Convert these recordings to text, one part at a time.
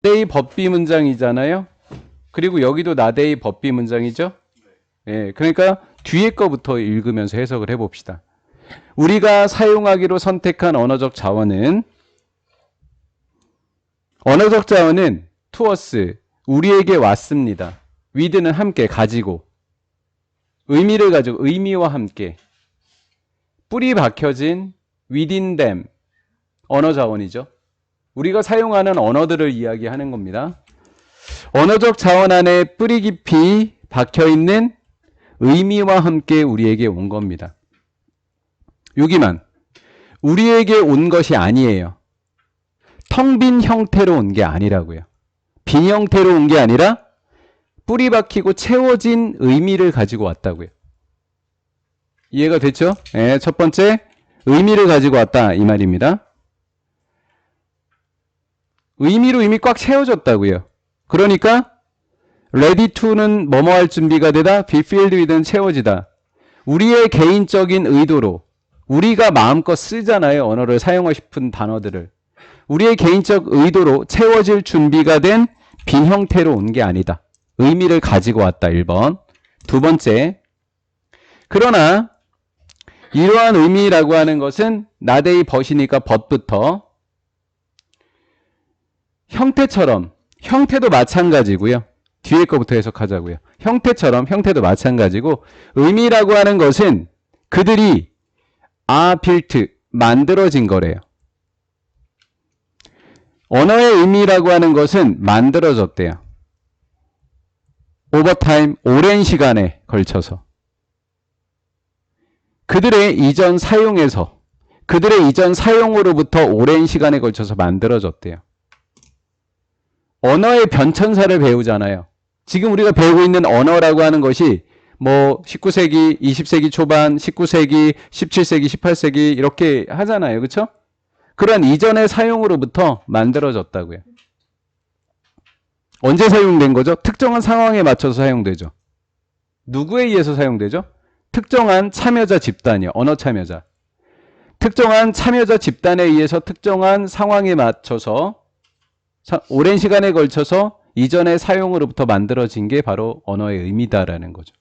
나데이 법비 문장이잖아요. 그리고 여기도 나데이 법비 문장이죠. 예, 그러니까 뒤에 거부터 읽으면서 해석을 해봅시다. 우리가 사용하기로 선택한 언어적 자원은 towards 우리에게 왔습니다. with는 함께 가지고 의미를 가지고 의미와 함께 뿌리 박혀진 within them 언어 자원이죠. 우리가 사용하는 언어들을 이야기하는 겁니다. 언어적 자원 안에 뿌리 깊이 박혀있는 의미와 함께 우리에게 온 겁니다. 여기만 우리에게 온 것이 아니에요. 텅 빈 형태로 온 게 아니라고요. 빈 형태로 온 게 아니라 뿌리 박히고 채워진 의미를 가지고 왔다고요. 이해가 됐죠? 네, 첫 번째 의미를 가지고 왔다 이 말입니다. 의미로 이미 꽉 채워졌다고요. 그러니까 ready to는 뭐뭐 할 준비가 되다, be filled with는 채워지다. 우리의 개인적인 의도로 우리가 마음껏 쓰잖아요. 언어를 사용하고 싶은 단어들을. 우리의 개인적 의도로 채워질 준비가 된 빈 형태로 온 게 아니다. 의미를 가지고 왔다. 1번. 두 번째. 그러나 이러한 의미라고 하는 것은 나데이 벗이니까 벗부터 형태처럼 형태도 마찬가지고요. 뒤에 거부터 해석하자고요. 형태처럼 형태도 마찬가지고 의미라고 하는 것은 그들이 built 만들어진 거래요. 언어의 의미라고 하는 것은 만들어졌대요. 오버타임 오랜 시간에 걸쳐서 그들의 이전 사용에서 그들의 이전 사용으로부터 오랜 시간에 걸쳐서 만들어졌대요. 언어의 변천사를 배우잖아요. 지금 우리가 배우고 있는 언어라고 하는 것이 뭐 19세기, 20세기 초반, 19세기, 17세기, 18세기 이렇게 하잖아요. 그렇죠? 그런 이전의 사용으로부터 만들어졌다고요. 언제 사용된 거죠? 특정한 상황에 맞춰서 사용되죠. 누구에 의해서 사용되죠? 특정한 참여자 집단이요. 언어 참여자. 특정한 참여자 집단에 의해서 특정한 상황에 맞춰서 오랜 시간에 걸쳐서 이전의 사용으로부터 만들어진 게 바로 언어의 의미다라는 거죠.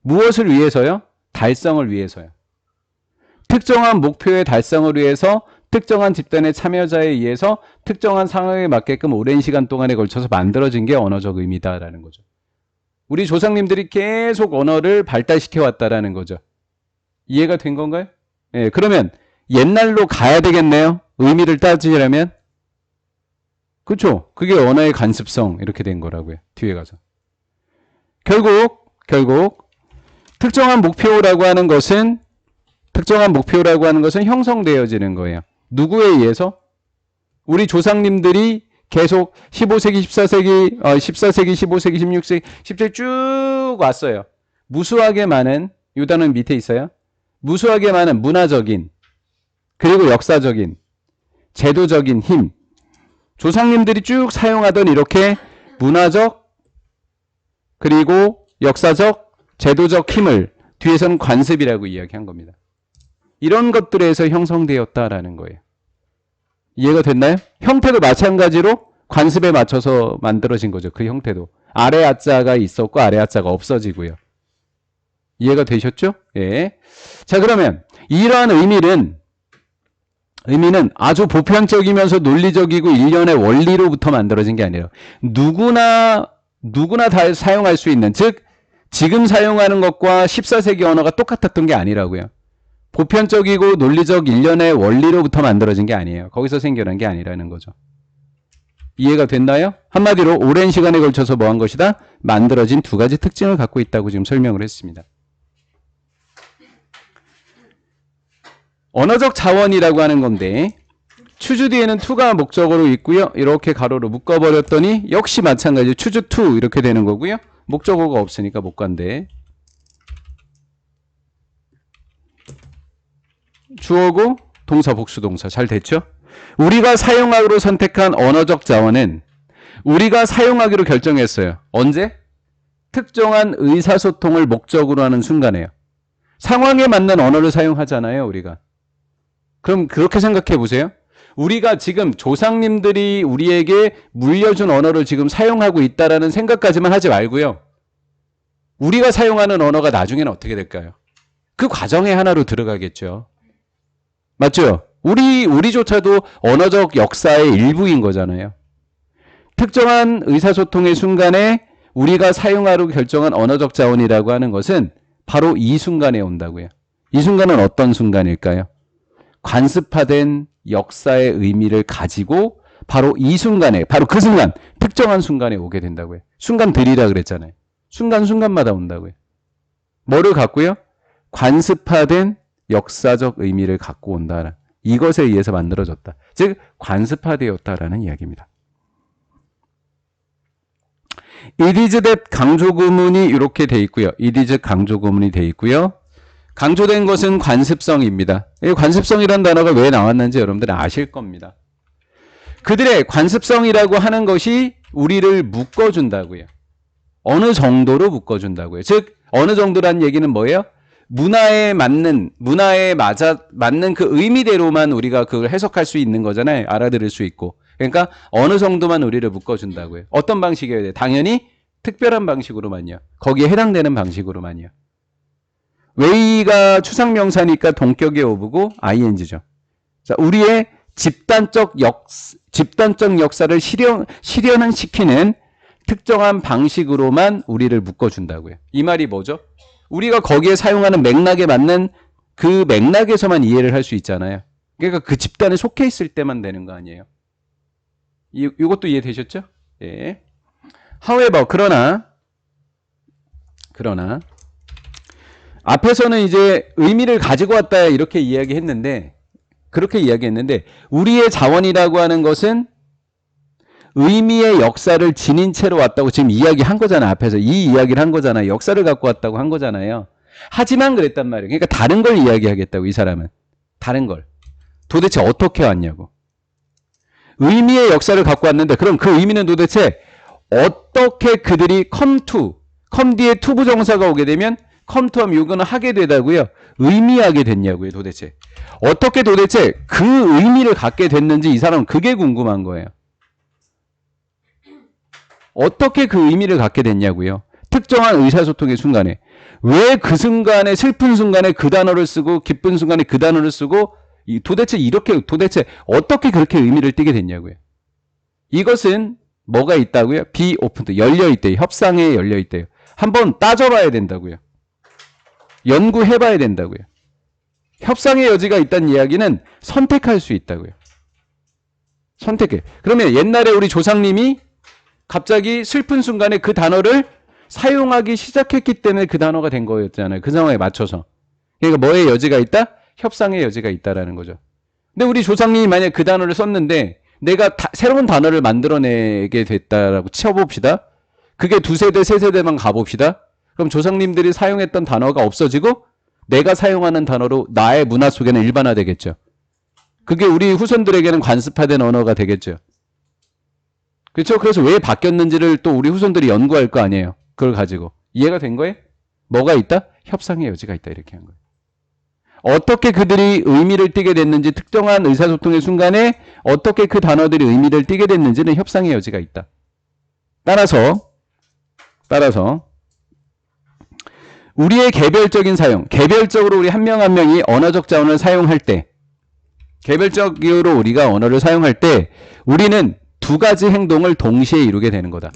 무엇을 위해서요? 달성을 위해서요. 특정한 목표의 달성을 위해서 특정한 집단의 참여자에 의해서 특정한 상황에 맞게끔 오랜 시간 동안에 걸쳐서 만들어진 게 언어적 의미다라는 거죠. 우리 조상님들이 계속 언어를 발달시켜 왔다라는 거죠. 이해가 된 건가요? 예, 그러면 옛날로 가야 되겠네요. 의미를 따지려면. 그렇죠? 그게 언어의 관습성 이렇게 된 거라고요. 뒤에 가서. 결국 특정한 목표라고 하는 것은 형성되어지는 거예요. 누구에 의해서? 우리 조상님들이 계속 15세기, 14세기, 15세기, 16세기, 17세기 쭉 왔어요. 무수하게 많은, 이 단어는 밑에 있어요. 무수하게 많은 문화적인, 그리고 역사적인, 제도적인 힘. 조상님들이 쭉 사용하던 이렇게 문화적, 그리고 역사적, 제도적 힘을 뒤에서는 관습이라고 이야기한 겁니다. 이런 것들에서 형성되었다라는 거예요. 이해가 됐나요? 형태도 마찬가지로 관습에 맞춰서 만들어진 거죠. 그 형태도. 아래 아자가 있었고 아래 아자가 없어지고요. 이해가 되셨죠? 예. 자, 그러면 이러한 의미는 아주 보편적이면서 논리적이고 일련의 원리로부터 만들어진 게 아니라 누구나 다 사용할 수 있는, 즉 지금 사용하는 것과 14세기 언어가 똑같았던 게 아니라고요. 보편적이고 논리적 일련의 원리로부터 만들어진 게 아니에요. 거기서 생겨난 게 아니라는 거죠. 이해가 됐나요? 한마디로 오랜 시간에 걸쳐서 뭐 한 것이다? 만들어진 두 가지 특징을 갖고 있다고 지금 설명을 했습니다. 언어적 자원이라고 하는 건데 추주 뒤에는 to가 목적어로 있고요. 이렇게 가로로 묶어버렸더니 역시 마찬가지로 추주 to 이렇게 되는 거고요. 목적어가 없으니까 못 간대. 주어고 동사 복수 동사 잘 됐죠? 우리가 사용하기로 선택한 언어적 자원은 우리가 사용하기로 결정했어요. 언제? 특정한 의사소통을 목적으로 하는 순간에요. 상황에 맞는 언어를 사용하잖아요, 우리가. 그럼 그렇게 생각해 보세요. 우리가 지금 조상님들이 우리에게 물려준 언어를 지금 사용하고 있다라는 생각까지만 하지 말고요. 우리가 사용하는 언어가 나중에는 어떻게 될까요? 그 과정의 하나로 들어가겠죠. 맞죠? 우리조차도 언어적 역사의 일부인 거잖아요. 특정한 의사소통의 순간에 우리가 사용하려고 결정한 언어적 자원이라고 하는 것은 바로 이 순간에 온다고요. 이 순간은 어떤 순간일까요? 관습화된 역사의 의미를 가지고 바로 이 순간에, 바로 그 순간, 특정한 순간에 오게 된다고요. 순간들이라 그랬잖아요. 순간순간마다 온다고요. 뭐를 갖고요? 관습화된 역사적 의미를 갖고 온다. 이것에 의해서 만들어졌다. 즉 관습화되었다라는 이야기입니다. It is that 강조 구문이 이렇게 돼 있고요. It is 강조 구문이 돼 있고요. 강조된 것은 관습성입니다. 이 관습성이라는 단어가 왜 나왔는지 여러분들은 아실 겁니다. 그들의 관습성이라고 하는 것이 우리를 묶어준다고요. 어느 정도로 묶어준다고요. 즉 어느 정도란 얘기는 뭐예요? 문화에 맞는 그 의미대로만 우리가 그걸 해석할 수 있는 거잖아요. 알아들을 수 있고. 그러니까 어느 정도만 우리를 묶어준다고요. 어떤 방식이어야 돼요? 당연히 특별한 방식으로만요. 거기에 해당되는 방식으로만요. way가 추상명사니까 동격의 오브고 ing죠. 자, 우리의 집단적 역사를 실현시키는 특정한 방식으로만 우리를 묶어준다고요. 이 말이 뭐죠? 우리가 거기에 사용하는 맥락에 맞는 그 맥락에서만 이해를 할 수 있잖아요. 그러니까 그 집단에 속해 있을 때만 되는 거 아니에요. 이것도 이해되셨죠? 예. However, 그러나 앞에서는 이제 의미를 가지고 왔다 이렇게 이야기했는데 우리의 자원이라고 하는 것은 의미의 역사를 지닌 채로 왔다고 지금 이야기한 거잖아. 앞에서 이 이야기를 한 거잖아요. 역사를 갖고 왔다고 한 거잖아요. 하지만 그랬단 말이에요. 그러니까 다른 걸 이야기하겠다고 이 사람은. 다른 걸. 도대체 어떻게 왔냐고. 의미의 역사를 갖고 왔는데 그럼 그 의미는 도대체 어떻게 그들이 come 뒤에 to 부정사가 오게 되면 come to 하면 이거는 하게 되다고요. 의미하게 됐냐고요. 도대체. 어떻게 도대체 그 의미를 갖게 됐는지 이 사람은 그게 궁금한 거예요. 어떻게 그 의미를 갖게 됐냐고요. 특정한 의사소통의 순간에. 왜 그 순간에 슬픈 순간에 그 단어를 쓰고 기쁜 순간에 그 단어를 쓰고 도대체 어떻게 그렇게 의미를 띠게 됐냐고요. 이것은 뭐가 있다고요? be opened, 열려있대요. 협상에 열려있대요. 한번 따져봐야 된다고요. 연구해봐야 된다고요. 협상의 여지가 있다는 이야기는 선택할 수 있다고요. 선택해. 그러면 옛날에 우리 조상님이 갑자기 슬픈 순간에 그 단어를 사용하기 시작했기 때문에 그 단어가 된 거였잖아요. 그 상황에 맞춰서. 그러니까 뭐의 여지가 있다? 협상의 여지가 있다라는 거죠. 근데 우리 조상님이 만약 그 단어를 썼는데 내가 새로운 단어를 만들어내게 됐다라고 쳐봅시다. 그게 2세대, 3세대만 가봅시다. 그럼 조상님들이 사용했던 단어가 없어지고 내가 사용하는 단어로 나의 문화 속에는 일반화되겠죠. 그게 우리 후손들에게는 관습화된 언어가 되겠죠. 그렇죠? 그래서 왜 바뀌었는지를 또 우리 후손들이 연구할 거 아니에요. 그걸 가지고. 이해가 된 거예요? 뭐가 있다? 협상의 여지가 있다. 이렇게 한 거예요. 어떻게 그들이 의미를 띠게 됐는지 특정한 의사소통의 순간에 어떻게 그 단어들이 의미를 띠게 됐는지는 협상의 여지가 있다. 따라서 우리의 개별적인 사용, 개별적으로 우리 한 명 한 명이 언어적 자원을 사용할 때 개별적으로 우리가 언어를 사용할 때 우리는 두 가지 행동을 동시에 이루게 되는 거다.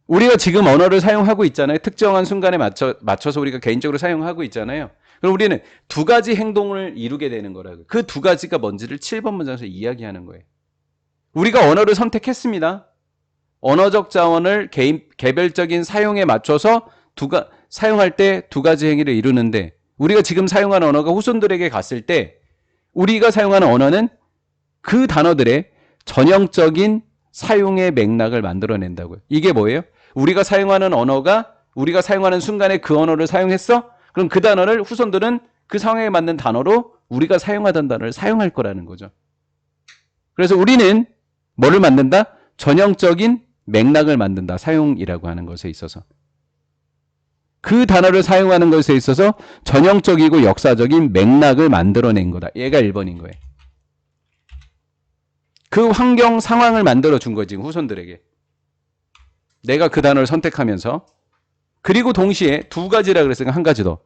우리가 지금 언어를 사용하고 있잖아요. 특정한 순간에 맞춰서 우리가 개인적으로 사용하고 있잖아요. 그럼 우리는 두 가지 행동을 이루게 되는 거라고. 그 두 가지가 뭔지를 7번 문장에서 이야기하는 거예요. 우리가 언어를 선택했습니다. 언어적 자원을 개별적인 사용에 맞춰서 사용할 때 두 가지 행위를 이루는데 우리가 지금 사용하는 언어가 후손들에게 갔을 때 우리가 사용하는 언어는 그 단어들의 전형적인 사용의 맥락을 만들어낸다고요. 이게 뭐예요? 우리가 사용하는 언어가 우리가 사용하는 순간에 그 언어를 사용했어? 그럼 그 단어를 후손들은 그 상황에 맞는 단어로 우리가 사용하던 단어를 사용할 거라는 거죠. 그래서 우리는 뭐를 만든다? 전형적인 맥락을 만든다. 사용이라고 하는 것에 있어서. 그 단어를 사용하는 것에 있어서 전형적이고 역사적인 맥락을 만들어낸 거다. 얘가 1번인 거예요. 그 환경 상황을 만들어 준 거지, 후손들에게. 내가 그 단어를 선택하면서. 그리고 동시에 두 가지라 그랬으니까 한 가지 더.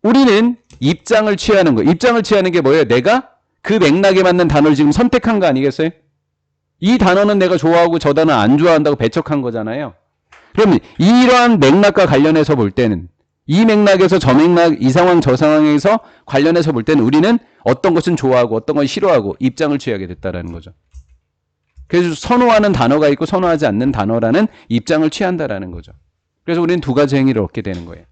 우리는 입장을 취하는 거. 입장을 취하는 게 뭐예요? 내가 그 맥락에 맞는 단어를 지금 선택한 거 아니겠어요? 이 단어는 내가 좋아하고 저 단어는 안 좋아한다고 배척한 거잖아요. 그럼 이러한 맥락과 관련해서 볼 때는, 이 맥락에서 저 맥락, 이 상황 저 상황에서 관련해서 볼 때는 우리는 어떤 것은 좋아하고 어떤 건 싫어하고 입장을 취하게 됐다라는 거죠. 그래서 선호하는 단어가 있고 선호하지 않는 단어라는 입장을 취한다라는 거죠. 그래서 우리는 두 가지 행위를 얻게 되는 거예요.